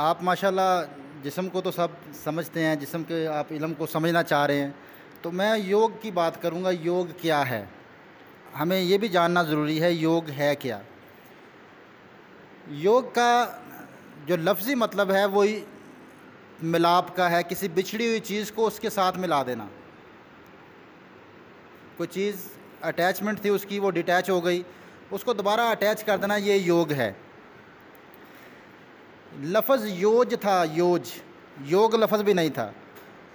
आप माशाल्लाह जिस्म को तो सब समझते हैं, जिस्म के आप इल्म को समझना चाह रहे हैं, तो मैं योग की बात करूँगा। योग क्या है, हमें ये भी जानना ज़रूरी है, योग है क्या। योग का जो लफ्ज़ी मतलब है वही मिलाप का है, किसी बिछड़ी हुई चीज़ को उसके साथ मिला देना। कोई चीज़ अटैचमेंट थी उसकी, वो डिटैच हो गई, उसको दोबारा अटैच कर देना, ये योग है। लफ्ज़ योज था, योज, योग लफ्ज़ भी नहीं था,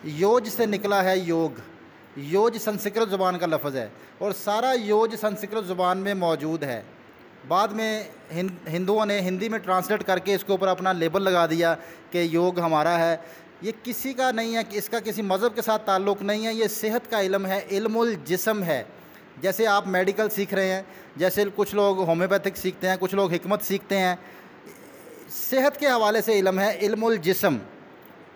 योज से निकला है योग। योज संस्कृत ज़ुबान का लफ्ज़ है और सारा योज संस्कृत ज़ुबान में मौजूद है। बाद में हिंदुओं ने हिंदी में ट्रांसलेट करके इसके ऊपर अपना लेबल लगा दिया कि योग हमारा है। ये किसी का नहीं है, इसका किसी मज़हब के साथ ताल्लुक़ नहीं है, ये सेहत का इल्म है, इल्मुल जिस्म है। जैसे आप मेडिकल सीख रहे हैं, जैसे कुछ लोग होम्योपैथिक सीखते हैं, कुछ लोग हिकमत सीखते हैं, सेहत के हवाले से इल्म है, इल्मुल जिस्म।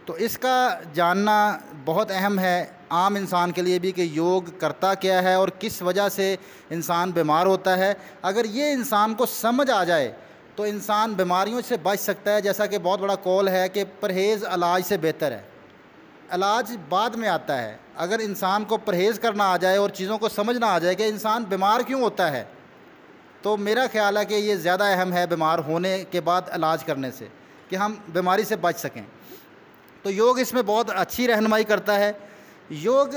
तो इसका जानना बहुत अहम है आम इंसान के लिए भी कि योग करता क्या है और किस वजह से इंसान बीमार होता है। अगर ये इंसान को समझ आ जाए तो इंसान बीमारियों से बच सकता है। जैसा कि बहुत बड़ा कौल है कि परहेज़ इलाज से बेहतर है, इलाज बाद में आता है। अगर इंसान को परहेज़ करना आ जाए और चीज़ों को समझना आ जाए कि इंसान बीमार क्यों होता है, तो मेरा ख़्याल है कि ये ज़्यादा अहम है बीमार होने के बाद इलाज करने से, कि हम बीमारी से बच सकें। तो योग इसमें बहुत अच्छी रहनुमाई करता है। योग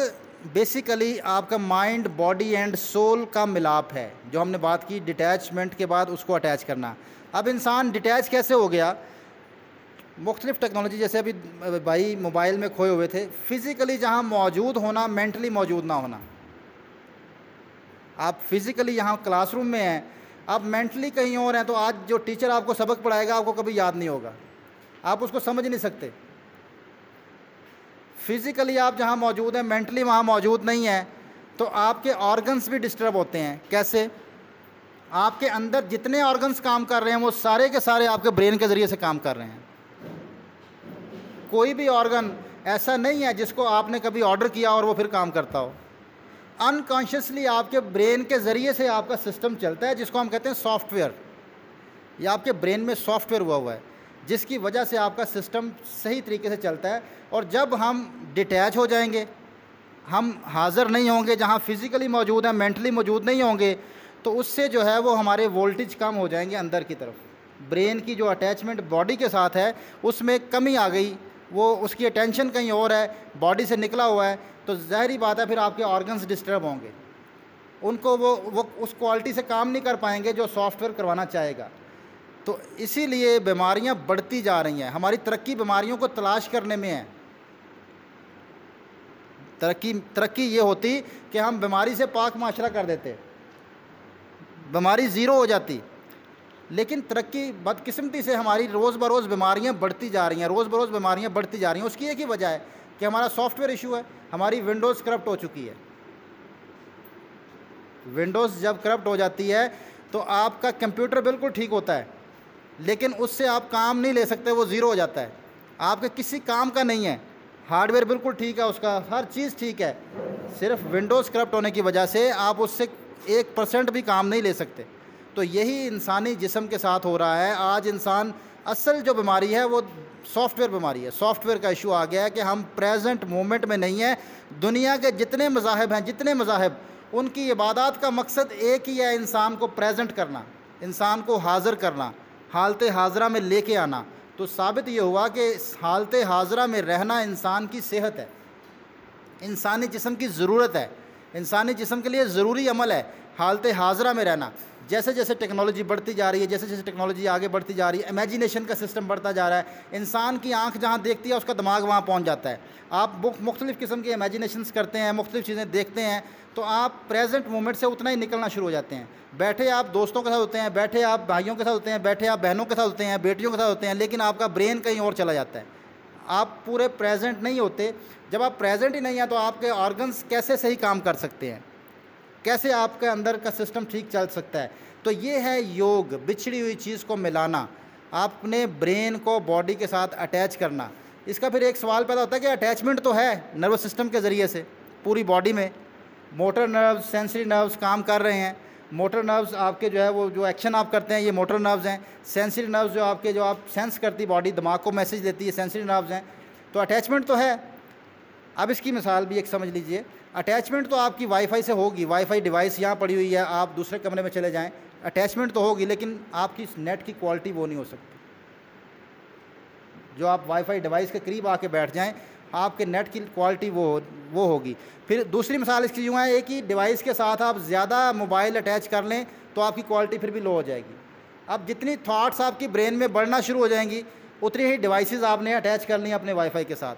बेसिकली आपका माइंड, बॉडी एंड सोल का मिलाप है। जो हमने बात की डिटैचमेंट के बाद उसको अटैच करना। अब इंसान डिटैच कैसे हो गया, मुख्तलिफ़ टेक्नोलॉजी, जैसे अभी भाई मोबाइल में खोए हुए थे, फ़िज़िकली जहाँ मौजूद होना, मेंटली मौजूद ना होना। आप फिज़िकली यहाँ क्लासरूम में हैं, आप मेंटली कहीं और हैं, तो आज जो टीचर आपको सबक पढ़ाएगा आपको कभी याद नहीं होगा, आप उसको समझ नहीं सकते। फिज़िकली आप जहाँ मौजूद हैं, मेंटली वहाँ मौजूद नहीं है, तो आपके ऑर्गन्स भी डिस्टर्ब होते हैं। कैसे? आपके अंदर जितने ऑर्गन्स काम कर रहे हैं वो सारे के सारे आपके ब्रेन के ज़रिए से काम कर रहे हैं। कोई भी ऑर्गन ऐसा नहीं है जिसको आपने कभी ऑर्डर किया और वो फिर काम करता हो। अनकॉन्शियसली आपके ब्रेन के ज़रिए से आपका सिस्टम चलता है, जिसको हम कहते हैं सॉफ्टवेयर। ये आपके ब्रेन में सॉफ्टवेयर हुआ है, जिसकी वजह से आपका सिस्टम सही तरीके से चलता है। और जब हम डिटैच हो जाएंगे, हम हाज़िर नहीं होंगे, जहाँ फिज़िकली मौजूद हैं, मेंटली मौजूद नहीं होंगे, तो उससे जो है वो हमारे वोल्टेज कम हो जाएंगे अंदर की तरफ। ब्रेन की जो अटैचमेंट बॉडी के साथ है उसमें कमी आ गई, वो उसकी अटेंशन कहीं और है, बॉडी से निकला हुआ है, तो ज़ाहिरी बात है फिर आपके ऑर्गन्स डिस्टर्ब होंगे, उनको वो उस क्वालिटी से काम नहीं कर पाएंगे जो सॉफ्टवेयर करवाना चाहेगा। तो इसीलिए बीमारियां बढ़ती जा रही हैं। हमारी तरक्की बीमारियों को तलाश करने में है। तरक्की ये होती कि हम बीमारी से पाक माशरा कर देते, बीमारी ज़ीरो हो जाती। लेकिन तरक्की बदकिस्मती से हमारी रोज़ बरोज़ बीमारियां बढ़ती जा रही हैं, रोज़ बरोज़ बीमारियां बढ़ती जा रही हैं। उसकी एक ही वजह है कि हमारा सॉफ्टवेयर इशू है, हमारी विंडोज़ करप्ट हो चुकी है। विंडोज़ जब करप्ट हो जाती है तो आपका कंप्यूटर बिल्कुल ठीक होता है, लेकिन उससे आप काम नहीं ले सकते, वो ज़ीरो हो जाता है, आपके किसी काम का नहीं है। हार्डवेयर बिल्कुल ठीक है, उसका हर चीज़ ठीक है, सिर्फ विंडोज़ करप्ट होने की वजह से आप उससे 1% भी काम नहीं ले सकते। तो यही इंसानी जिस्म के साथ हो रहा है। आज इंसान, असल जो बीमारी है वो सॉफ्टवेयर बीमारी है। सॉफ्टवेयर का इशू आ गया है कि हम प्रेजेंट मोमेंट में नहीं है। दुनिया के जितने मज़ाहिब हैं, जितने मज़ाहिब, उनकी इबादत का मकसद एक ही है, इंसान को प्रेजेंट करना, इंसान को हाज़िर करना, हालत हाज़रा में लेके आना। तो साबित ये हुआ कि हालत हाज़रा में रहना इंसान की सेहत है, इंसानी जिस्म की ज़रूरत है, इंसानी जिस्म के लिए ज़रूरी अमल है हालत हाज़रा में रहना। जैसे जैसे टेक्नोलॉजी बढ़ती जा रही है, जैसे जैसे टेक्नोलॉजी आगे बढ़ती जा रही है, इमेजिनेशन का सिस्टम बढ़ता जा रहा है। इंसान की आंख जहाँ देखती है उसका दिमाग वहाँ पहुँच जाता है। आप मुख्तलिफ़ किस्म की इमेजिनेशंस करते हैं, मुख्तलिफ़ चीज़ें देखते हैं, तो आप प्रेजेंट मोमेंट से उतना ही निकलना शुरू हो जाते हैं। बैठे आप दोस्तों के साथ होते हैं, बैठे आप भाइयों के साथ होते हैं, बैठे आप बहनों के साथ होते हैं, बेटियों के साथ होते हैं, लेकिन आपका ब्रेन कहीं और चला जाता है, आप पूरे प्रेजेंट नहीं होते। जब आप प्रेजेंट ही नहीं हैं तो आपके ऑर्गन्स कैसे सही काम कर सकते हैं, कैसे आपके अंदर का सिस्टम ठीक चल सकता है। तो ये है योग, बिछड़ी हुई चीज़ को मिलाना, आपने ब्रेन को बॉडी के साथ अटैच करना। इसका फिर एक सवाल पैदा होता है कि अटैचमेंट तो है नर्वस सिस्टम के ज़रिए से पूरी बॉडी में, मोटर नर्व्स, सेंसरी नर्व्स काम कर रहे हैं, मोटर नर्व्स आपके जो है वो जो एक्शन आप करते हैं ये मोटर नर्व्स हैं। सेंसरी नर्व्स जो आपके जो आप सेंस करती बॉडी दिमाग को मैसेज देती है, सेंसरी नर्व्स हैं। तो अटैचमेंट तो है। अब इसकी मिसाल भी एक समझ लीजिए, अटैचमेंट तो आपकी वाईफाई से होगी, वाईफाई डिवाइस यहाँ पड़ी हुई है, आप दूसरे कमरे में चले जाएं, अटैचमेंट तो होगी, लेकिन आपकी नेट की क्वालिटी वो नहीं हो सकती। जो आप वाईफाई डिवाइस के करीब आके बैठ जाएं, आपके नेट की क्वालिटी वो होगी। फिर दूसरी मिसाल इसकी यूँ है कि डिवाइस के साथ आप ज़्यादा मोबाइल अटैच कर लें तो आपकी क्वालिटी फिर भी लो हो जाएगी। अब जितनी थाट्स आपकी ब्रेन में बढ़ना शुरू हो जाएंगी, उतनी ही डिवाइसेस आपने अटैच कर ली अपने वाईफाई के साथ,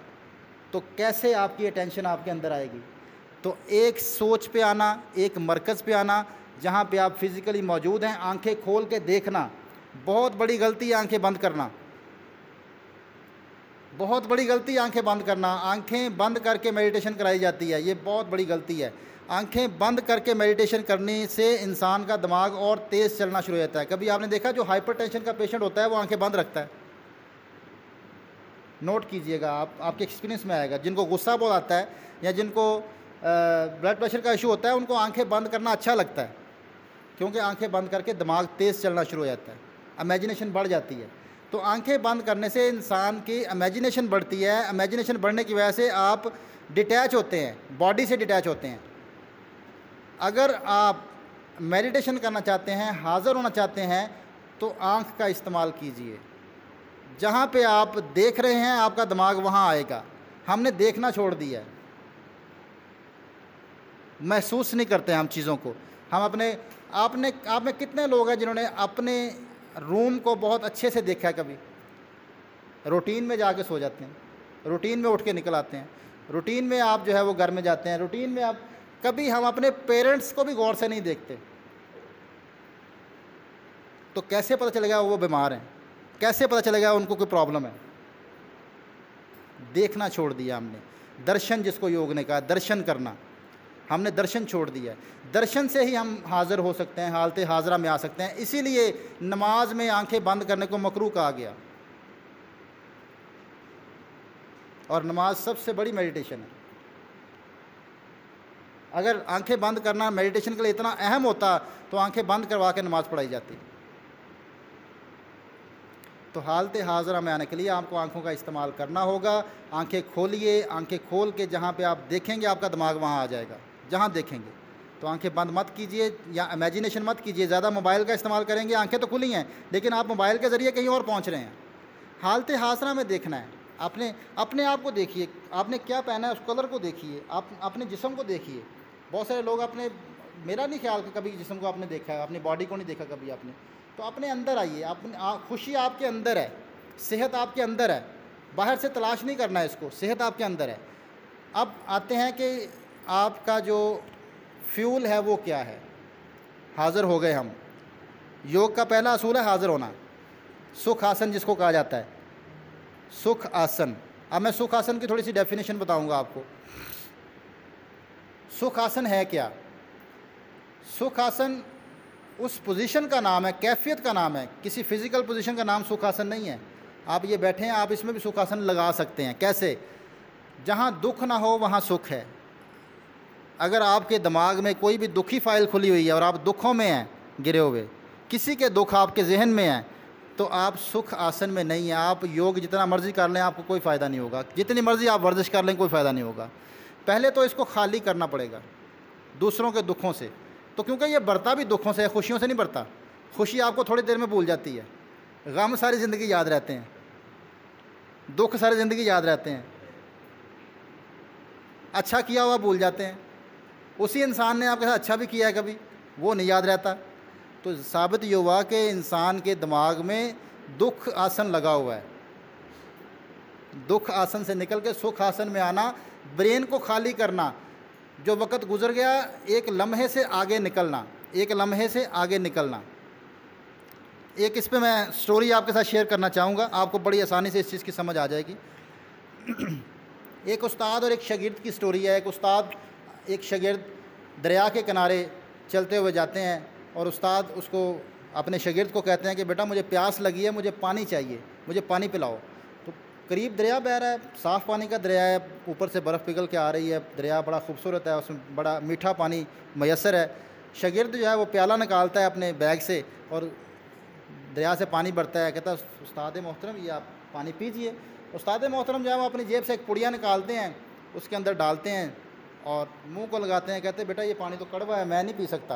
तो कैसे आपकी अटेंशन आपके अंदर आएगी। तो एक सोच पे आना, एक मरकज़ पे आना जहाँ पे आप फिज़िकली मौजूद हैं, आंखें खोल के देखना। बहुत बड़ी गलती है आंखें बंद करना, बहुत बड़ी गलती आंखें बंद करना। आंखें बंद करके मेडिटेशन कराई जाती है, ये बहुत बड़ी गलती है। आंखें बंद करके मेडिटेशन करने से इंसान का दिमाग और तेज़ चलना शुरू हो जाता है। कभी आपने देखा जो हाइपरटेंशन का पेशेंट होता है वो आंखें बंद रखता है? नोट कीजिएगा आप, आपके एक्सपीरियंस में आएगा। जिनको गुस्सा बहुत आता है या जिनको ब्लड प्रेशर का इशू होता है, उनको आंखें बंद करना अच्छा लगता है, क्योंकि आंखें बंद करके दिमाग तेज़ चलना शुरू हो जाता है, इमेजिनेशन बढ़ जाती है। तो आंखें बंद करने से इंसान की इमेजिनेशन बढ़ती है। इमेजिनेशन बढ़ने की वजह से आप डिटैच होते हैं, बॉडी से डिटैच होते हैं। अगर आप मेडिटेशन करना चाहते हैं, हाज़िर होना चाहते हैं, तो आँख का इस्तेमाल कीजिए। जहाँ पे आप देख रहे हैं आपका दिमाग वहाँ आएगा। हमने देखना छोड़ दिया है, महसूस नहीं करते हम चीज़ों को। हम अपने आप में कितने लोग हैं जिन्होंने अपने रूम को बहुत अच्छे से देखा है? कभी रूटीन में जाके सो जाते हैं, रूटीन में उठ के निकल आते हैं, रूटीन में आप जो है वो घर में जाते हैं, रूटीन में आप कभी हम अपने पेरेंट्स को भी गौर से नहीं देखते। तो कैसे पता चलेगा वो बीमार हैं? कैसे पता चलेगा उनको कोई प्रॉब्लम है? देखना छोड़ दिया हमने। दर्शन जिसको योग ने कहा, दर्शन करना, हमने दर्शन छोड़ दिया है। दर्शन से ही हम हाज़िर हो सकते हैं, हालत हाज़रा में आ सकते हैं। इसीलिए नमाज में आंखें बंद करने को मकरूह कहा गया। और नमाज सबसे बड़ी मेडिटेशन है। अगर आंखें बंद करना मेडिटेशन के लिए इतना अहम होता तो आंखें बंद करवा के नमाज पढ़ाई जाती। तो हालत हाज़रा में आने के लिए आपको आंखों का इस्तेमाल करना होगा। आंखें खोलिए, आंखें खोल के जहाँ पे आप देखेंगे आपका दिमाग वहाँ आ जाएगा, जहाँ देखेंगे। तो आंखें बंद मत कीजिए या इमेजिनेशन मत कीजिए। ज़्यादा मोबाइल का इस्तेमाल करेंगे, आंखें तो खुली हैं लेकिन आप मोबाइल के ज़रिए कहीं और पहुँच रहे हैं। हालत हाज़रा में देखना है। अपने आप को देखिए, आपने क्या पहना है उस कलर को देखिए, आप अपने जिस्म को देखिए। बहुत सारे लोग मेरा नहीं ख्याल कि कभी जिस्म को आपने देखा है, अपनी बॉडी को नहीं देखा कभी आपने। तो अपने अंदर आइए। खुशी आपके अंदर है, सेहत आपके अंदर है, बाहर से तलाश नहीं करना है इसको, सेहत आपके अंदर है। अब आते हैं कि आपका जो फ्यूल है वो क्या है। हाज़िर हो गए हम। योग का पहला असूल है हाज़िर होना। सुख आसन जिसको कहा जाता है, सुख आसन। अब मैं सुख आसन की थोड़ी सी डेफिनेशन बताऊंगा आपको। सुख आसन है क्या? सुख आसन उस पोजीशन का नाम है, कैफियत का नाम है। किसी फिज़िकल पोजीशन का नाम सुख आसन नहीं है। आप ये बैठे हैं, आप इसमें भी सुख आसन लगा सकते हैं। कैसे? जहाँ दुख ना हो वहाँ सुख है। अगर आपके दिमाग में कोई भी दुखी फाइल खुली हुई है और आप दुखों में हैं गिरे हुए, किसी के दुख आपके जहन में हैं, तो आप सुख आसन में नहीं हैं। आप योग जितना मर्ज़ी कर लें आपको कोई फ़ायदा नहीं होगा। जितनी मर्ज़ी आप वर्जिश कर लें कोई फ़ायदा नहीं होगा। पहले तो इसको खाली करना पड़ेगा दूसरों के दुखों से। तो क्योंकि ये बढ़ता भी दुखों से है, खुशियों से नहीं बढ़ता। खुशी आपको थोड़ी देर में भूल जाती है, गम सारी ज़िंदगी याद रहते हैं, दुख सारी ज़िंदगी याद रहते हैं, अच्छा किया हुआ भूल जाते हैं। उसी इंसान ने आपके साथ अच्छा भी किया है कभी, वो नहीं याद रहता। तो साबित ये हुआ कि इंसान के दिमाग में दुख आसन लगा हुआ है। दुख आसन से निकल के सुख आसन में आना, ब्रेन को खाली करना। जो वक़्त गुजर गया एक लम्हे से आगे निकलना, एक लम्हे से आगे निकलना। एक इस पे मैं स्टोरी आपके साथ शेयर करना चाहूँगा, आपको बड़ी आसानी से इस चीज़ की समझ आ जाएगी। एक उस्ताद और एक शागिर्द की स्टोरी है। एक शागिर्द दरिया के किनारे चलते हुए जाते हैं और उस्ताद उसको अपने शागिर्द को कहते हैं कि बेटा मुझे प्यास लगी है, मुझे पानी चाहिए, मुझे पानी पिलाओ। तो करीब दरिया बह रहा है, साफ़ पानी का दरिया है, ऊपर से बर्फ़ पिघल के आ रही है। दरिया बड़ा खूबसूरत है, उसमें बड़ा मीठा पानी मैसर है। शागिर्द जो है वो प्याला निकालता है अपने बैग से और दरिया से पानी भरता है, कहता है उस्ताद मोहतरम ये आप पानी पीजिए। उस्ताद मोहतरम जो है वो अपनी जेब से एक पुड़िया निकालते हैं, उसके अंदर डालते हैं और मुंह को लगाते हैं, कहते हैं बेटा ये पानी तो कड़वा है, मैं नहीं पी सकता।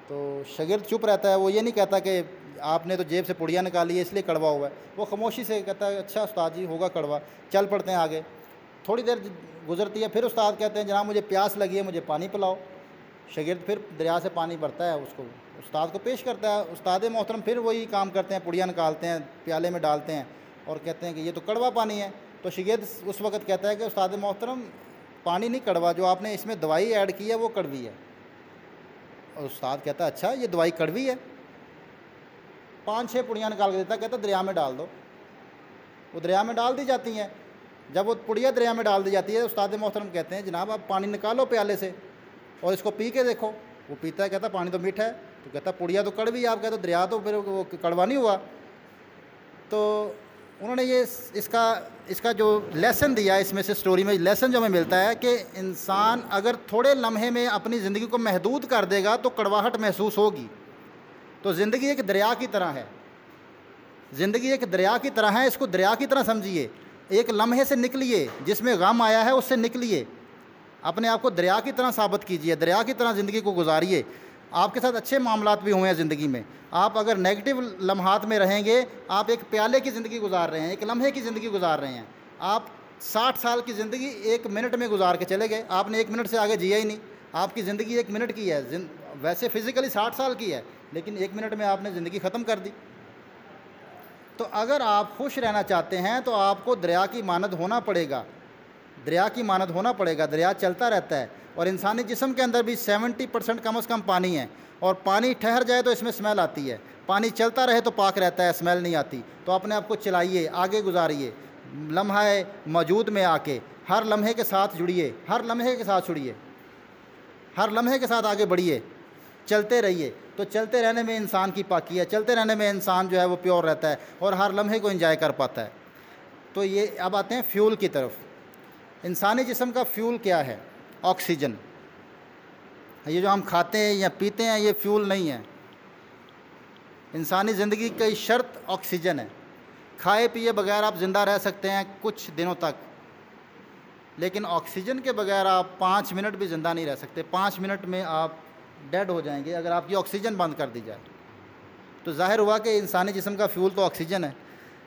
तो शागिर्द चुप रहता है, वो ये नहीं कहता कि आपने तो जेब से पुड़िया निकाली है इसलिए कड़वा हुआ है। वो खामोशी से कहता है अच्छा उस्ताद जी होगा कड़वा, चल पड़ते हैं आगे। थोड़ी देर गुजरती है, फिर उस्ताद कहते हैं जनाब मुझे प्यास लगी है, मुझे पानी पिलाओ। शागिर्द फिर दरिया से पानी भरता है, उसको उस्ताद को पेश करता है। उस्ताद मोहतरम फिर वही काम करते हैं, पुड़िया निकालते हैं, प्याले में डालते हैं और कहते हैं कि ये तो कड़वा पानी है। तो शागिर्द उस वक्त कहता है कि उस्ताद मोहतरम पानी नहीं कड़वा, जो आपने इसमें दवाई ऐड की है वो कड़वी है। और उस्ताद कहता है अच्छा ये दवाई कड़वी है। 5-6 पुड़ियाँ निकाल के देता, कहता दरिया में डाल दो। वो दरिया में डाल दी जाती हैं। जब वो पुड़िया दरिया में डाल दी जाती है, उस्ताद मोहतरम कहते हैं जनाब आप पानी निकालो प्याले से और इसको पी के देखो। वो पीता है, कहता पानी तो मीठा है। तो कहता पुड़िया तो कड़वी है। आप कहते दरिया तो फिर वो कड़वा नहीं हुआ। तो उन्होंने ये इसका जो लेसन दिया इसमें से स्टोरी में लेसन जो हमें मिलता है कि इंसान अगर थोड़े लम्हे में अपनी ज़िंदगी को महदूद कर देगा तो कड़वाहट महसूस होगी। तो ज़िंदगी एक दरिया की तरह है, ज़िंदगी एक दरिया की तरह है, इसको दरिया की तरह समझिए। एक लम्हे से निकलिए, जिसमें गम आया है उससे निकलिए, अपने आप को दरिया की तरह साबित कीजिए, दरिया की तरह ज़िंदगी को गुजारिए। आपके साथ अच्छे मामलात भी हुए हैं ज़िंदगी में, आप अगर नेगेटिव लम्हात में रहेंगे, आप एक प्याले की ज़िंदगी गुजार रहे हैं, एक लम्हे की ज़िंदगी गुजार रहे हैं। आप 60 साल की ज़िंदगी 1 मिनट में गुजार के चले गए, आपने 1 मिनट से आगे जिया ही नहीं। आपकी ज़िंदगी 1 मिनट की है, वैसे फ़िज़िकली 60 साल की है, लेकिन 1 मिनट में आपने ज़िंदगी ख़त्म कर दी। तो अगर आप खुश रहना चाहते हैं तो आपको दरिया की मानद होना पड़ेगा, दरिया की मानद होना पड़ेगा। दरिया चलता रहता है और इंसानी जिस्म के अंदर भी 70% कम से कम पानी है, और पानी ठहर जाए तो इसमें स्मेल आती है, पानी चलता रहे तो पाक रहता है, स्मेल नहीं आती। तो अपने आप को चलाइए, आगे गुजारिए, लम्हा मौजूद में आके हर लम्हे के साथ जुड़िए, हर लम्हे के साथ जुड़िए, हर लम्हे के साथ आगे बढ़िए, चलते रहिए। तो चलते रहने में इंसान की पाकी है, चलते रहने में इंसान जो है वो प्योर रहता है और हर लम्हे को एंजॉय कर पाता है। तो ये अब आते हैं फ्यूल की तरफ। इंसानी जिस्म का फ्यूल क्या है? ऑक्सीजन। ये जो हम खाते हैं या पीते हैं ये फ्यूल नहीं है। इंसानी ज़िंदगी की शर्त ऑक्सीजन है। खाए पिए बगैर आप ज़िंदा रह सकते हैं कुछ दिनों तक, लेकिन ऑक्सीजन के बगैर आप 5 मिनट भी ज़िंदा नहीं रह सकते। 5 मिनट में आप डेड हो जाएंगे अगर आपकी ऑक्सीजन बंद कर दी जाए। तो ज़ाहिर हुआ कि इंसानी जिस्म का फ्यूल तो ऑक्सीजन है।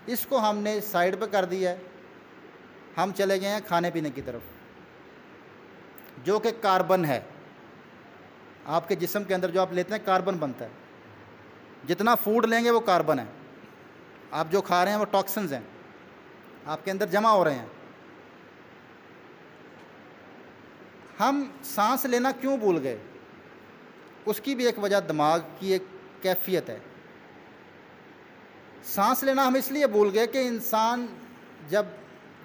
इसको हमने साइड पे कर दिया है, हम चले गए हैं खाने पीने की तरफ, जो कि कार्बन है। आपके जिस्म के अंदर जो आप लेते हैं कार्बन बनता है, जितना फूड लेंगे वो कार्बन है। आप जो खा रहे हैं वो टॉक्सिन्स हैं, आपके अंदर जमा हो रहे हैं। हम सांस लेना क्यों भूल गए? उसकी भी एक वजह दिमाग की एक कैफियत है। सांस लेना हम इसलिए भूल गए कि इंसान जब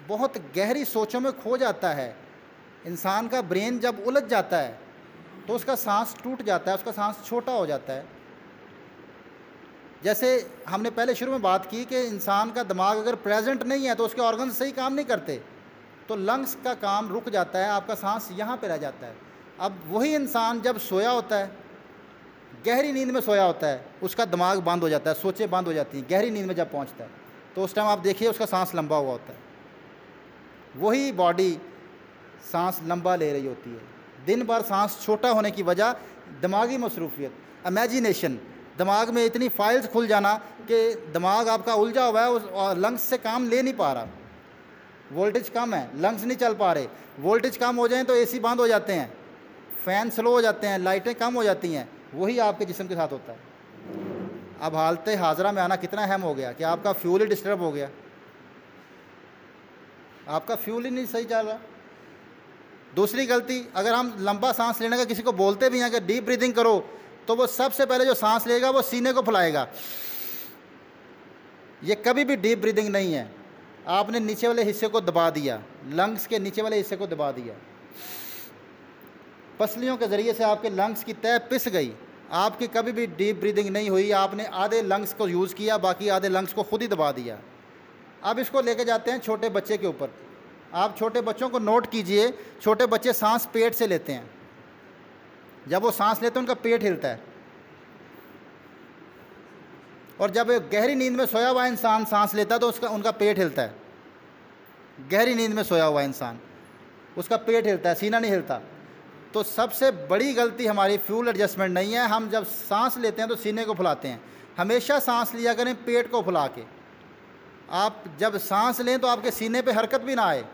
बहुत गहरी सोचों में खो जाता है, इंसान का ब्रेन जब उलझ जाता है तो उसका सांस टूट जाता है, उसका सांस छोटा हो जाता है। जैसे हमने पहले शुरू में बात की कि इंसान का दिमाग अगर प्रेजेंट नहीं है तो उसके ऑर्गन सही काम नहीं करते, तो लंग्स का काम रुक जाता है, आपका सांस यहाँ पे रह जाता है। अब वही इंसान जब सोया होता है, गहरी नींद में सोया होता है, उसका दिमाग बंद हो जाता है, सोचें बंद हो जाती हैं। गहरी नींद में जब पहुँचता है तो उस टाइम आप देखिए उसका सांस लंबा हुआ होता है। वही बॉडी सांस लंबा ले रही होती है। दिन भर सांस छोटा होने की वजह दिमागी मसरूफियत, इमेजिनेशन, दिमाग में इतनी फाइल्स खुल जाना कि दिमाग आपका उलझा हुआ है और लंग्स से काम ले नहीं पा रहा। वोल्टेज कम है, लंग्स नहीं चल पा रहे। वोल्टेज कम हो जाए तो एसी बंद हो जाते हैं, फ़ैन स्लो हो जाते हैं, लाइटें कम हो जाती हैं। वही आपके जिस्म के साथ होता है। अब हालत हाजरा में आना कितना अहम हो गया कि आपका फ्यूल ही डिस्टर्ब हो गया, आपका फ्यूल ही नहीं सही चल रहा। दूसरी गलती, अगर हम लंबा सांस लेने का किसी को बोलते भी हैं कि डीप ब्रीदिंग करो, तो वो सबसे पहले जो सांस लेगा वो सीने को फुलाएगा। ये कभी भी डीप ब्रीदिंग नहीं है। आपने नीचे वाले हिस्से को दबा दिया, लंग्स के नीचे वाले हिस्से को दबा दिया, पसलियों के ज़रिए से आपके लंग्स की तह पिस गई। आपकी कभी भी डीप ब्रीदिंग नहीं हुई। आपने आधे लंग्स को यूज़ किया, बाकी आधे लंग्स को खुद ही दबा दिया। अब इसको लेके जाते हैं छोटे बच्चे के ऊपर। आप छोटे बच्चों को नोट कीजिए, छोटे बच्चे सांस पेट से लेते हैं। जब वो सांस लेते हैं उनका पेट हिलता है, और जब गहरी नींद में सोया हुआ इंसान सांस लेता है तो उनका पेट हिलता है। गहरी नींद में सोया हुआ इंसान, उसका पेट हिलता है, सीना नहीं हिलता। तो सबसे बड़ी गलती हमारी फ्यूल एडजस्टमेंट नहीं है। हम जब सांस लेते हैं तो सीने को फुलाते हैं। हमेशा सांस लिया करें पेट को फुला के। आप जब सांस लें तो आपके सीने पे हरकत भी ना आए।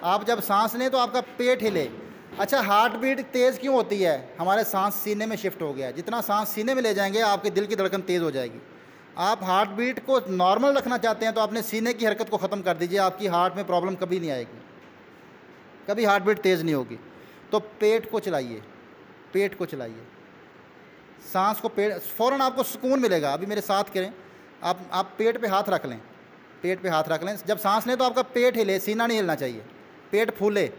आप जब सांस लें तो आपका पेट हिले। अच्छा, हार्ट बीट तेज़ क्यों होती है? हमारे सांस सीने में शिफ्ट हो गया है। जितना सांस सीने में ले जाएंगे आपके दिल की धड़कन तेज़ हो जाएगी। आप हार्ट बीट को नॉर्मल रखना चाहते हैं तो अपने सीने की हरकत को ख़त्म कर दीजिए, आपकी हार्ट में प्रॉब्लम कभी नहीं आएगी, कभी हार्ट बीट तेज़ नहीं होगी। तो पेट को चलाइए, पेट को चलाइए, सांस को पेट, फ़ौरन आपको सुकून मिलेगा। अभी मेरे साथ करें, आप पेट पे हाथ रख लें, पेट पे हाथ रख लें। जब सांस लें तो आपका पेट हिले, सीना नहीं हिलना चाहिए, पेट फूले।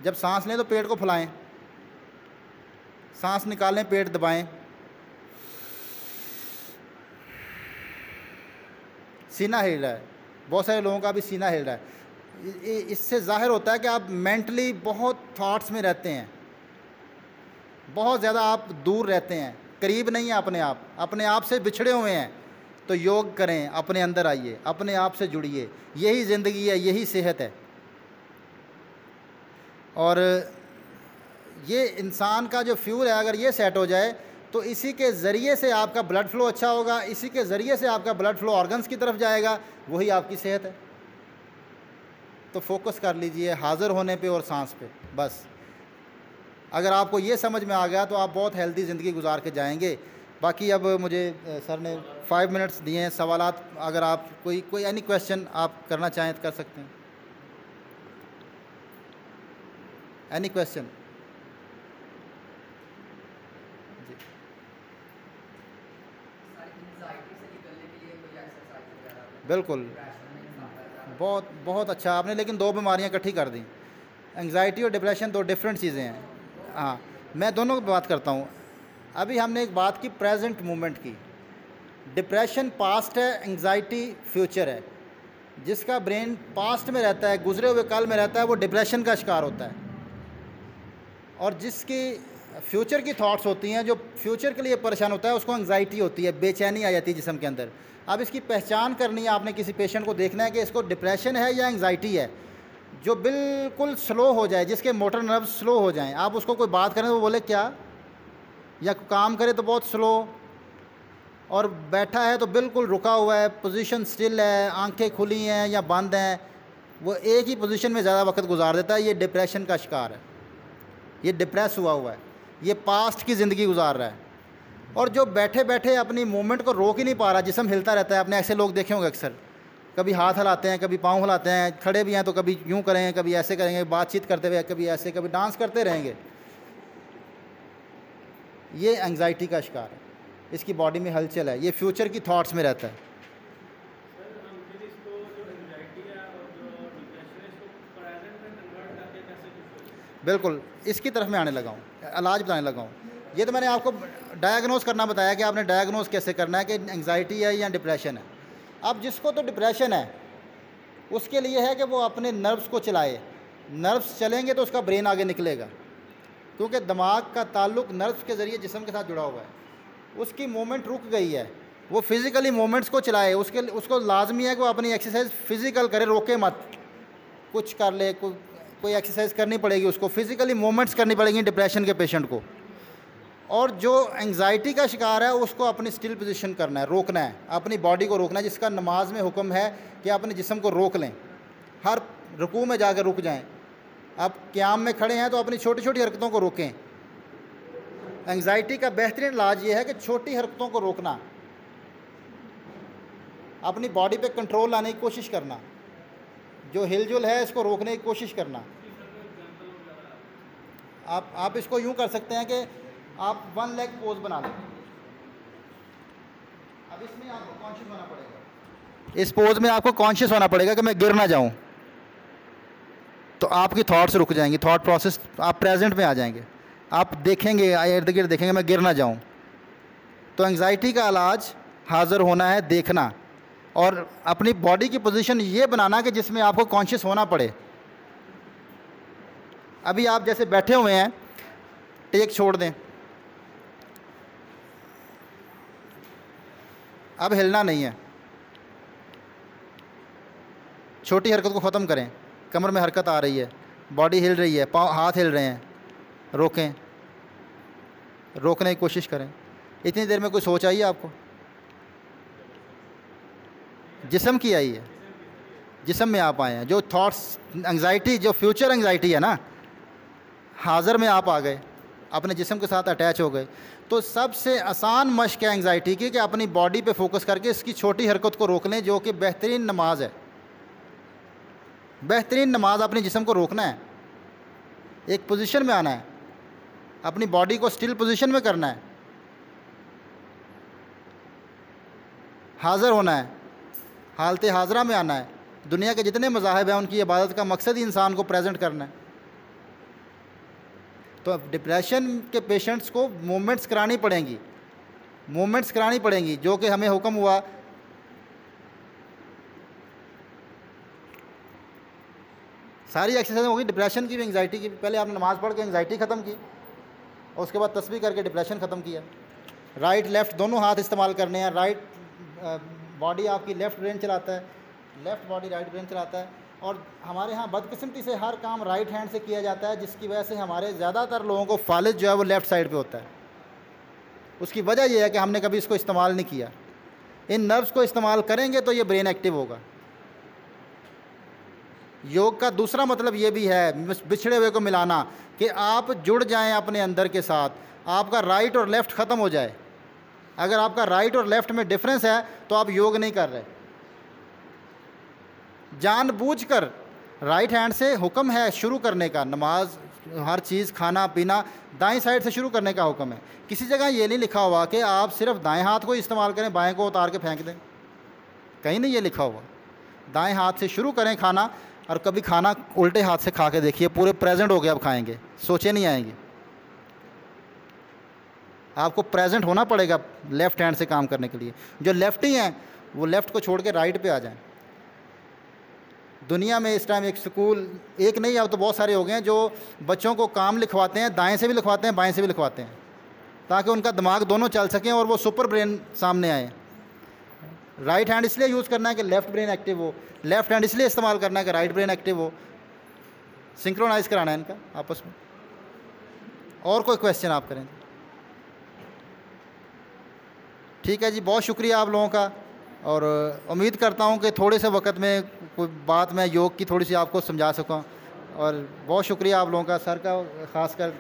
जब सांस लें तो पेट को फुलाएं, सांस निकालें, पेट दबाएं, सीना हिल रहा है। बहुत सारे लोगों का भी सीना हिल रहा है। इससे ज़ाहिर होता है कि आप मेंटली बहुत थॉट्स में रहते हैं, बहुत ज़्यादा आप दूर रहते हैं, करीब नहीं है अपने आप से बिछड़े हुए हैं। तो योग करें, अपने अंदर आइए, अपने आप से जुड़िए। यही ज़िंदगी है, यही सेहत है। और ये इंसान का जो फ्यूल है, अगर ये सेट हो जाए तो इसी के ज़रिए से आपका ब्लड फ्लो अच्छा होगा, इसी के ज़रिए से आपका ब्लड फ्लो ऑर्गन्स की तरफ जाएगा, वही आपकी सेहत है। तो फोकस कर लीजिए हाज़िर होने पे और सांस पे बस। अगर आपको ये समझ में आ गया तो आप बहुत हेल्दी ज़िंदगी गुजार के जाएंगे। बाकी अब मुझे सर ने 5 मिनट्स दिए हैं, सवालात अगर आप कोई एनी क्वेश्चन आप करना चाहें तो कर सकते हैं। Any question? बिल्कुल, बहुत अच्छा आपने, लेकिन 2 बीमारियां इकट्ठी कर दी। एंग्जाइटी और डिप्रेशन 2 डिफरेंट चीज़ें हैं। हाँ, मैं दोनों की बात करता हूँ। अभी हमने एक बात की प्रेजेंट मोमेंट की। डिप्रेशन पास्ट है, एंग्जाइटी फ्यूचर है। जिसका ब्रेन पास्ट में रहता है, गुजरे हुए कल में रहता है, वो डिप्रेशन का शिकार होता है। और जिसकी फ्यूचर की थॉट्स होती हैं, जो फ्यूचर के लिए परेशान होता है, उसको एंग्जाइटी होती है, बेचैनी आ जाती है जिस्म के अंदर। अब इसकी पहचान करनी है आपने, किसी पेशेंट को देखना है कि इसको डिप्रेशन है या एंग्जाइटी है। जो बिल्कुल स्लो हो जाए, जिसके मोटर नर्व स्लो हो जाएं, आप उसको कोई बात करें तो वो बोले क्या, या काम करे तो बहुत स्लो, और बैठा है तो बिल्कुल रुका हुआ है, पोजीशन स्टिल है, आंखें खुली हैं या बंद हैं, वो एक ही पोजीशन में ज़्यादा वक्त गुजार देता है। ये डिप्रेशन का शिकार है, ये डिप्रेस हुआ है, ये पास्ट की ज़िंदगी गुजार रहा है। और जो बैठे बैठे अपनी मूवमेंट को रोक ही नहीं पा रहा, जिस्म हिलता रहता है। आपने ऐसे लोग देखे होंगे अक्सर, कभी हाथ हिलाते हैं, कभी पाँव हिलाते हैं, खड़े भी हैं तो कभी यूँ करेंगे, कभी ऐसे करेंगे, बातचीत करते हुए कभी ऐसे, कभी डांस करते रहेंगे। ये एंग्जाइटी का शिकार है, इसकी बॉडी में हलचल है, ये फ्यूचर की थॉट्स में रहता है। बिल्कुल, इसकी तरफ मैं आने लगा हूँ, इलाज बताने लगा हूँ। ये तो मैंने आपको डायग्नोस करना बताया कि आपने डायग्नोस कैसे करना है कि एंग्जाइटी है या डिप्रेशन है। अब जिसको तो डिप्रेशन है, उसके लिए है कि वो अपने नर्व्स को चलाए। नर्व्स चलेंगे तो उसका ब्रेन आगे निकलेगा, क्योंकि दिमाग का ताल्लुक नर्व्स के ज़रिए जिस्म के साथ जुड़ा हुआ है। उसकी मूवमेंट रुक गई है, वो फिज़िकली मूवमेंट्स को चलाए। उसको लाजमी है कि वो अपनी एक्सरसाइज फ़िज़िकल करे, रोके मत, कुछ कर ले, कोई एक्सरसाइज करनी पड़ेगी उसको, फिज़िकली मूवमेंट्स करनी पड़ेंगी डिप्रेशन के पेशेंट को। और जो एंग्जाइटी का शिकार है उसको अपनी स्टिल पोजीशन करना है, रोकना है, अपनी बॉडी को रोकना है, जिसका नमाज में हुक्म है कि अपने जिस्म को रोक लें, हर रुकू में जाकर रुक जाएं। आप क़याम में खड़े हैं तो अपनी छोटी छोटी हरकतों को रोकें। एंग्जाइटी का बेहतरीन इलाज ये है कि छोटी हरकतों को रोकना, अपनी बॉडी पे कंट्रोल लाने की कोशिश करना, जो हिलजुल है इसको रोकने की कोशिश करना। आप इसको यूँ कर सकते हैं कि आप 1 लेग पोज बना लें। अब इसमें आपको कॉन्शियस होना पड़ेगा, इस पोज में आपको कॉन्शियस होना पड़ेगा कि मैं गिर ना जाऊं। तो आपकी थॉट्स रुक जाएंगी, थॉट प्रोसेस, आप प्रेजेंट में आ जाएंगे, आप देखेंगे, इर्द गिर्द देखेंगे, मैं गिर ना जाऊं। तो एंग्जाइटी का इलाज हाज़िर होना है, देखना, और अपनी बॉडी की पोजीशन ये बनाना कि जिसमें आपको कॉन्शियस होना पड़े। अभी आप जैसे बैठे हुए हैं टेक छोड़ दें, अब हिलना नहीं है, छोटी हरकत को ख़त्म करें। कमर में हरकत आ रही है, बॉडी हिल रही है, पाँव हाथ हिल रहे हैं, रोकें, रोकने की कोशिश करें। इतनी देर में कोई सोच आई है आपको? जिस्म की आई है, जिस्म में आप आए हैं। जो थॉट्स एंग्जाइटी, जो फ्यूचर एंग्जाइटी है ना, हाज़र में आप आ गए, अपने जिस्म के साथ अटैच हो गए। तो सबसे आसान मश्क है एंग्जाइटी की कि अपनी बॉडी पे फोकस करके इसकी छोटी हरकत को रोक लें, जो कि बेहतरीन नमाज है। बेहतरीन नमाज अपने जिस्म को रोकना है, एक पोजीशन में आना है, अपनी बॉडी को स्टिल पोजीशन में करना है, हाज़र होना है, हालत हाज़रा में आना है। दुनिया के जितने मज़ाहिब हैं उनकी इबादत का मकसद ही इंसान को प्रेजेंट करना है। तो अब डिप्रेशन के पेशेंट्स को मूवमेंट्स करानी पड़ेंगी, मूवमेंट्स करानी पड़ेंगी, जो कि हमें हुक्म हुआ। सारी एक्सरसाइज होगी डिप्रेशन की भी, एंग्जाइटी की भी। पहले आपने नमाज़ पढ़ के एंग्जाइटी ख़त्म की और उसके बाद तस्बीह करके डिप्रेशन ख़त्म किया। राइट लेफ़्ट दोनों हाथ इस्तेमाल करने हैं। राइट बॉडी आपकी लेफ़्ट ब्रेन चलाता है, लेफ़्ट बॉडी राइट ब्रेन चलाता है। और हमारे यहाँ बदकिस्मती से हर काम राइट हैंड से किया जाता है, जिसकी वजह से हमारे ज़्यादातर लोगों को फालिज जो है वो लेफ़्ट साइड पे होता है। उसकी वजह यह है कि हमने कभी इसको इस्तेमाल नहीं किया। इन नर्व्स को इस्तेमाल करेंगे तो ये ब्रेन एक्टिव होगा। योग का दूसरा मतलब ये भी है बिछड़े हुए को मिलाना, कि आप जुड़ जाएं अपने अंदर के साथ, आपका राइट और लेफ़्ट ख़त्म हो जाए। अगर आपका राइट और लेफ़्ट में डिफरेंस है तो आप योग नहीं कर रहे। जानबूझकर राइट हैंड से हुक्म है शुरू करने का, नमाज, हर चीज़, खाना पीना दाएं साइड से शुरू करने का हुक्म है। किसी जगह ये नहीं लिखा हुआ कि आप सिर्फ दाएं हाथ को इस्तेमाल करें, बाएं को उतार के फेंक दें, कहीं नहीं ये लिखा हुआ। दाएं हाथ से शुरू करें खाना, और कभी खाना उल्टे हाथ से खा के देखिए, पूरे प्रेजेंट हो गए अब खाएंगे, सोचे नहीं आएंगे। आपको प्रेजेंट होना पड़ेगा लेफ़्ट हैंड से काम करने के लिए। जो लेफ्टी हैं वो लेफ़्ट को छोड़ के राइट पे आ जाएं। दुनिया में इस टाइम एक स्कूल, एक नहीं अब तो बहुत सारे हो गए हैं, जो बच्चों को काम लिखवाते हैं, दाएं से भी लिखवाते हैं, बाएं से भी लिखवाते हैं, ताकि उनका दिमाग दोनों चल सकें और वो सुपर ब्रेन सामने आए। राइट हैंड इसलिए यूज़ करना है कि लेफ़्ट ब्रेन एक्टिव हो, लेफ़्ट हैंड इसलिए इस्तेमाल करना है कि राइट ब्रेन एक्टिव हो। सिंक्रोनाइज़ कराना है इनका आपस में। और कोई क्वेश्चन आप करें? ठीक है जी, बहुत शुक्रिया आप लोगों का, और उम्मीद करता हूँ कि थोड़े से वक्त में कोई बात मैं योग की थोड़ी सी आपको समझा सकूँ। और बहुत शुक्रिया आप लोगों का, सर का ख़ास कर।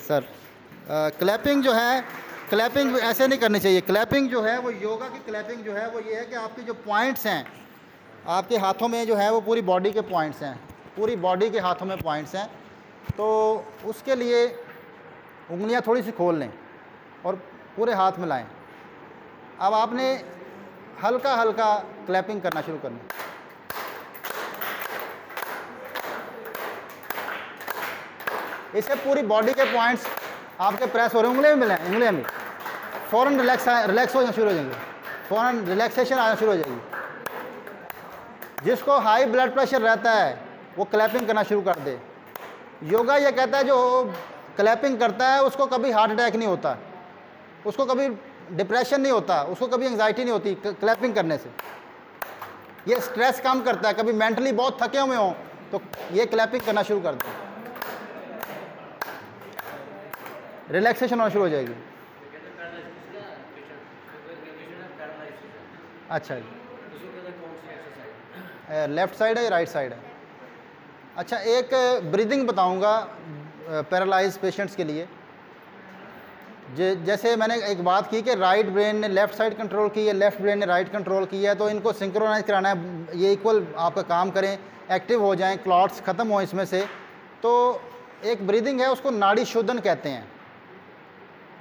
सर क्लैपिंग जो है, क्लैपिंग ऐसे नहीं करनी चाहिए। क्लैपिंग जो है वो योगा की क्लैपिंग जो है वो ये है कि आपके जो पॉइंट्स हैं आपके हाथों में जो है वो पूरी बॉडी के पॉइंट्स हैं, पूरी बॉडी के हाथों में पॉइंट्स हैं। तो उसके लिए उंगलियां थोड़ी सी खोल लें और पूरे हाथ मिलाएं। अब आपने हल्का हल्का क्लैपिंग करना शुरू करना। इससे पूरी बॉडी के पॉइंट्स आपके प्रेस हो रहे हैं, उंगलियां भी मिलाएं, उंगलियां भी फ़ौरन रिलैक्स होना शुरू हो जाएंगे, फ़ौरन रिलैक्सेशन आना शुरू हो जाएगी। जिसको हाई ब्लड प्रेशर रहता है वो क्लैपिंग करना शुरू कर दे। योगा ये कहता है जो क्लैपिंग करता है उसको कभी हार्ट अटैक नहीं होता, उसको कभी डिप्रेशन नहीं होता, उसको कभी एंग्जाइटी नहीं होती क्लैपिंग करने से। ये स्ट्रेस कम करता है। कभी मेंटली बहुत थके हुए हों तो ये क्लैपिंग करना शुरू कर दें, रिलैक्सेशन होना शुरू हो जाएगी। अच्छा जी, लेफ़्ट साइड है या राइट साइड है? अच्छा, एक ब्रीदिंग बताऊंगा पैरालाइज पेशेंट्स के लिए। जैसे मैंने एक बात की कि राइट ब्रेन ने लेफ़्ट साइड कंट्रोल की है, लेफ़्ट ब्रेन ने राइट कंट्रोल की है, तो इनको सिंक्रोनाइज कराना है, ये इक्वल आपका काम करें, एक्टिव हो जाएं, क्लॉट्स ख़त्म हो इसमें से। तो एक ब्रीदिंग है, उसको नाड़ी शोधन कहते हैं।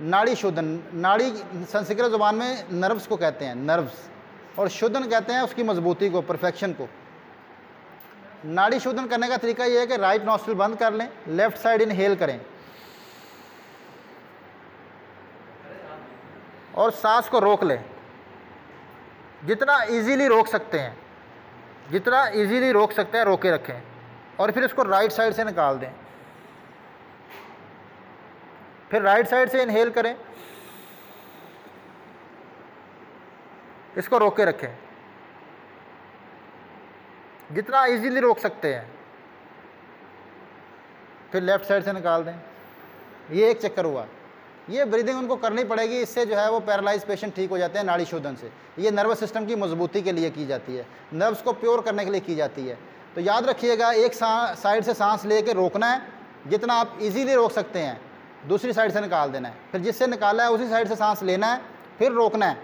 नाड़ी शोधन, नाड़ी संस्कृत ज़ुबान में नर्व्स को कहते हैं, नर्व्स, और शोधन कहते हैं उसकी मजबूती को, परफेक्शन को। नाड़ी शोधन करने का तरीका यह है कि राइट नॉस्ट्रिल बंद कर लें, लेफ़्ट साइड इनहेल करें और सांस को रोक लें, जितना इजीली रोक सकते हैं, जितना इजीली रोक सकते हैं रोके रखें, और फिर इसको राइट साइड से निकाल दें। फिर राइट साइड से इनहेल करें, इसको रोक के रखें जितना इजीली रोक सकते हैं। फिर लेफ़्ट साइड से निकाल दें। ये एक चक्कर हुआ। ये ब्रीदिंग उनको करनी पड़ेगी, इससे जो है वो पैरालाइज पेशेंट ठीक हो जाते हैं नाड़ी शोधन से। ये नर्वस सिस्टम की मजबूती के लिए की जाती है, नर्व्स को प्योर करने के लिए की जाती है। तो याद रखिएगा, एक साइड से सांस लेके रोकना है जितना आप इजीली रोक सकते हैं, दूसरी साइड से निकाल देना है। फिर जिससे निकाला है उसी साइड से सांस लेना है, फिर रोकना है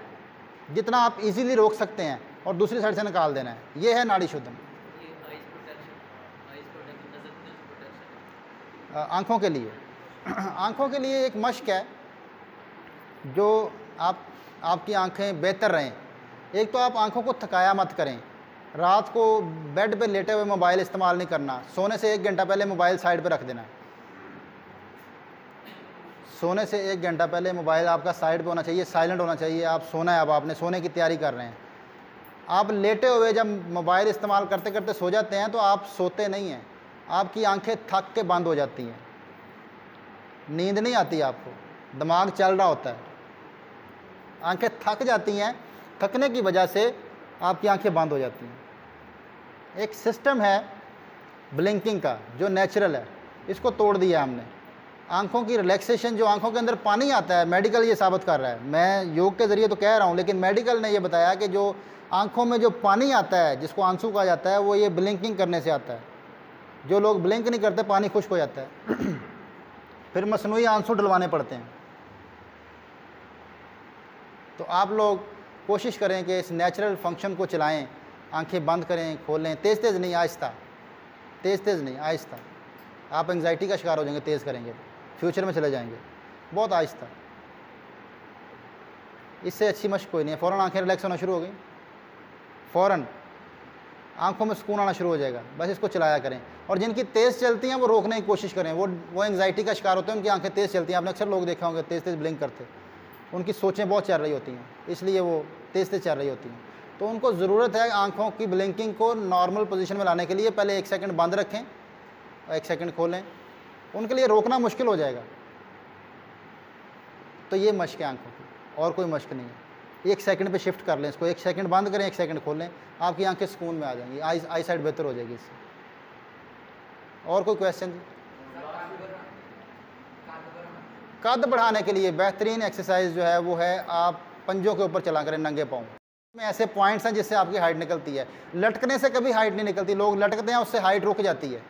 जितना आप इजीली रोक सकते हैं, और दूसरी साइड से निकाल देना है। ये है नाड़ी शोधन। आँखों के लिए आँखों के लिए एक मश्क है जो आपकी आँखें बेहतर रहें। एक तो आप आँखों को थकाया मत करें। रात को बेड पे लेटे हुए मोबाइल इस्तेमाल नहीं करना। सोने से 1 घंटा पहले मोबाइल साइड पे रख देना है। सोने से 1 घंटा पहले मोबाइल आपका साइड पे होना चाहिए, साइलेंट होना चाहिए। आप सोना है, अब आपने सोने की तैयारी कर रहे हैं। आप लेटे हुए जब मोबाइल इस्तेमाल करते करते सो जाते हैं तो आप सोते नहीं हैं, आपकी आंखें थक के बंद हो जाती हैं, नींद नहीं आती आपको, दिमाग चल रहा होता है, आंखें थक जाती हैं। थकने की वजह से आपकी आंखें बंद हो जाती हैं। एक सिस्टम है ब्लिंकिंग का जो नेचुरल है, इसको तोड़ दिया हमने। आंखों की रिलैक्सेशन, जो आंखों के अंदर पानी आता है, मेडिकल ये साबित कर रहा है, मैं योग के ज़रिए तो कह रहा हूँ, लेकिन मेडिकल ने ये बताया कि जो आंखों में जो पानी आता है, जिसको आंसू कहा जाता है, वो ये ब्लिंकिंग करने से आता है। जो लोग ब्लिंक नहीं करते, पानी खुश्क हो जाता है फिर मसनूई आंसू डलवाने पड़ते हैं। तो आप लोग कोशिश करें कि इस नेचुरल फंक्शन को चलाएं। आंखें बंद करें, खोलें, तेज़ तेज़ नहीं, आहिस्ता, तेज़ तेज़ नहीं, आहिस्ता। आप एंग्जाइटी का शिकार हो जाएंगे तेज़ करेंगे, फ्यूचर में चले जाएंगे। बहुत आहिस्ता, इससे अच्छी मशक कोई नहीं है। फ़ौरन आंखें रिलैक्स होना शुरू हो गई, फ़ौरन आंखों में सुकून आना शुरू हो जाएगा। बस इसको चलाया करें। और जिनकी तेज़ चलती हैं वो रोकने की कोशिश करें। वो एंग्जाइटी का शिकार होते हैं, उनकी आंखें तेज़ चलती हैं। आपने अक्सर लोग देखा होंगे तेज़ तेज़ ब्लिंक करते, उनकी सोचें बहुत चल रही होती हैं, इसलिए वो तेज़ तेज़ चल रही होती हैं। तो उनको ज़रूरत है आंखों की ब्लिंकिंग को नॉर्मल पोजीशन में लाने के लिए पहले 1 सेकंड बंद रखें और 1 सेकंड खोलें। उनके लिए रोकना मुश्किल हो जाएगा। तो ये मश्क है आंखों की, और कोई मश्क नहीं है। 1 सेकंड पे शिफ्ट कर लें इसको, 1 सेकंड बंद करें, 1 सेकंड खोलें, आपकी आंखें सुकून में आ जाएंगी, आई साइड बेहतर हो जाएगी इससे। और कोई क्वेश्चन? कद बढ़ाने के लिए बेहतरीन एक्सरसाइज जो है वो है आप पंजों के ऊपर चला करें नंगे पाँव में। ऐसे पॉइंट्स हैं जिससे आपकी हाइट निकलती है। लटकने से कभी हाइट नहीं निकलती, लोग लटकते हैं उससे हाइट रुक जाती है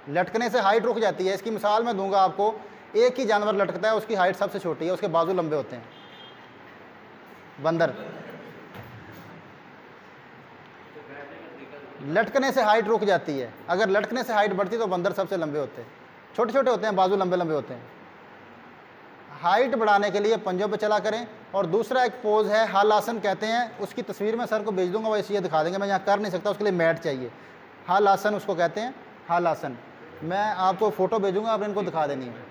लटकने से हाइट रुक जाती है। इसकी मिसाल मैं दूंगा आपको। एक ही जानवर लटकता है, उसकी हाइट सबसे छोटी है, उसके बाजू लंबे होते हैं, बंदर। लटकने से हाइट रुक जाती है, अगर लटकने से हाइट बढ़ती तो बंदर सबसे लंबे होते हैं। छोटे छोटे होते हैं, बाजू लंबे लंबे होते हैं। हाइट बढ़ाने के लिए पंजों पे चला करें। और दूसरा एक पोज है, हल आसन कहते हैं, उसकी तस्वीर मैं सर को भेज दूंगा, वैसे ये दिखा देंगे। मैं यहाँ कर नहीं सकता, उसके लिए मैट चाहिए। हल आसन उसको कहते हैं, हल आसन। मैं आपको फ़ोटो भेजूँगा, आपने इनको दिखा देनी है,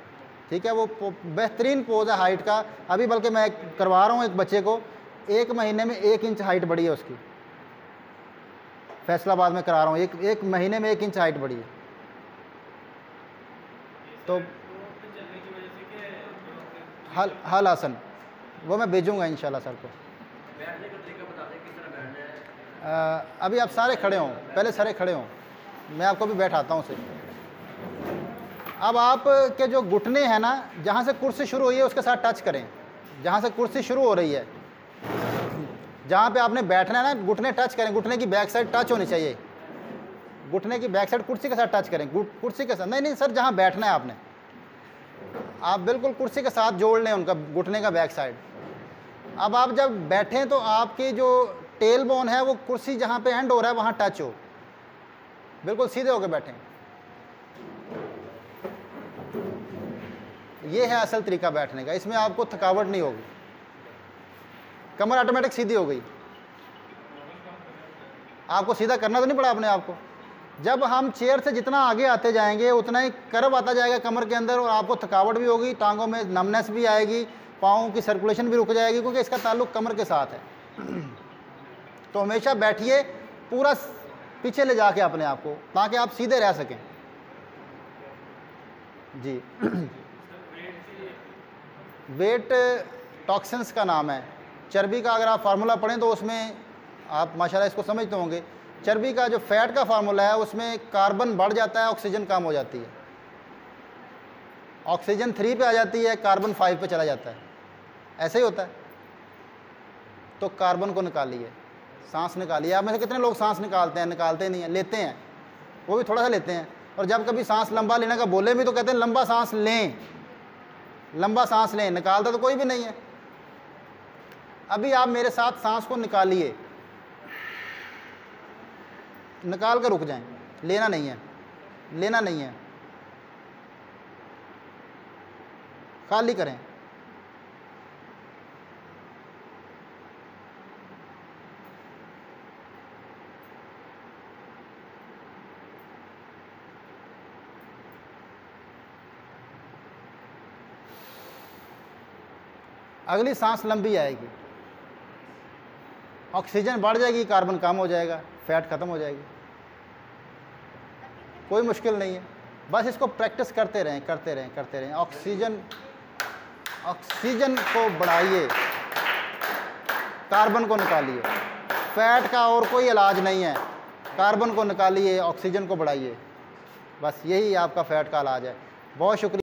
ठीक है। वो बेहतरीन पोज है हाइट का। अभी बल्कि मैं करवा रहा हूँ एक बच्चे को, 1 महीने में 1 इंच हाइट बढ़ी है उसकी। फैसलाबाद में करा रहा हूँ, एक महीने में 1 इंच हाइट बढ़ी है। तो हल आसन वो मैं भेजूँगा इंशाल्लाह सर को। अभी आप सारे खड़े हों, पहले सारे खड़े हों, मैं आपको भी बैठाता हूँ उसे। अब आप के जो घुटने हैं ना, जहाँ से कुर्सी शुरू हुई है उसके साथ टच करें। जहाँ से कुर्सी शुरू हो रही है, जहाँ पे आपने बैठना है ना, घुटने टच करें। घुटने की बैक साइड टच होनी चाहिए, घुटने की बैक साइड कुर्सी के साथ टच करें। कुर्सी के साथ नहीं सर, जहाँ बैठना है आपने, आप बिल्कुल कुर्सी के साथ जोड़ लें उनका घुटने का बैक साइड। अब आप जब बैठें तो आपकी जो टेल बोन है वो कुर्सी जहाँ पे एंड हो रहा है वहाँ टच हो, बिल्कुल सीधे होकर बैठें। ये है असल तरीका बैठने का, इसमें आपको थकावट नहीं होगी, कमर ऑटोमेटिक सीधी हो गई। आपको सीधा करना तो नहीं पड़ा अपने आप को। जब हम चेयर से जितना आगे आते जाएंगे उतना ही कर्व आता जाएगा कमर के अंदर, और आपको थकावट भी होगी, टांगों में नमनेस भी आएगी, पाँव की सर्कुलेशन भी रुक जाएगी, क्योंकि इसका ताल्लुक कमर के साथ है। तो हमेशा बैठिए पूरा पीछे ले जाके अपने आप को, ताकि आप सीधे रह सकें। जी वेट टॉक्सिन्स का नाम है। चर्बी का अगर आप फार्मूला पढ़ें तो उसमें आप माशाल्लाह इसको समझते होंगे। चर्बी का जो फैट का फार्मूला है उसमें कार्बन बढ़ जाता है, ऑक्सीजन कम हो जाती है। ऑक्सीजन 3 पे आ जाती है, कार्बन 5 पे चला जाता है। ऐसे ही होता है। तो कार्बन को निकालिए, सांस निकालिए। आप में से कितने लोग सांस निकालते हैं? निकालते नहीं हैं, लेते हैं, वो भी थोड़ा सा लेते हैं। और जब कभी सांस लंबा लेने का बोले भी तो कहते हैं लंबा सांस लें, लंबा सांस लें। निकालता तो कोई भी नहीं है। अभी आप मेरे साथ सांस को निकालिए, निकाल कर रुक जाएं। लेना नहीं है, लेना नहीं है, खाली करें। अगली सांस लंबी आएगी, ऑक्सीजन बढ़ जाएगी, कार्बन कम हो जाएगा, फैट खत्म हो जाएगी। कोई मुश्किल नहीं है, बस इसको प्रैक्टिस करते रहें, करते रहें, करते रहें। ऑक्सीजन को बढ़ाइए, कार्बन को निकालिए। फैट का और कोई इलाज नहीं है। कार्बन को निकालिए, ऑक्सीजन को बढ़ाइए, बस यही आपका फैट का इलाज है। बहुत शुक्रिया।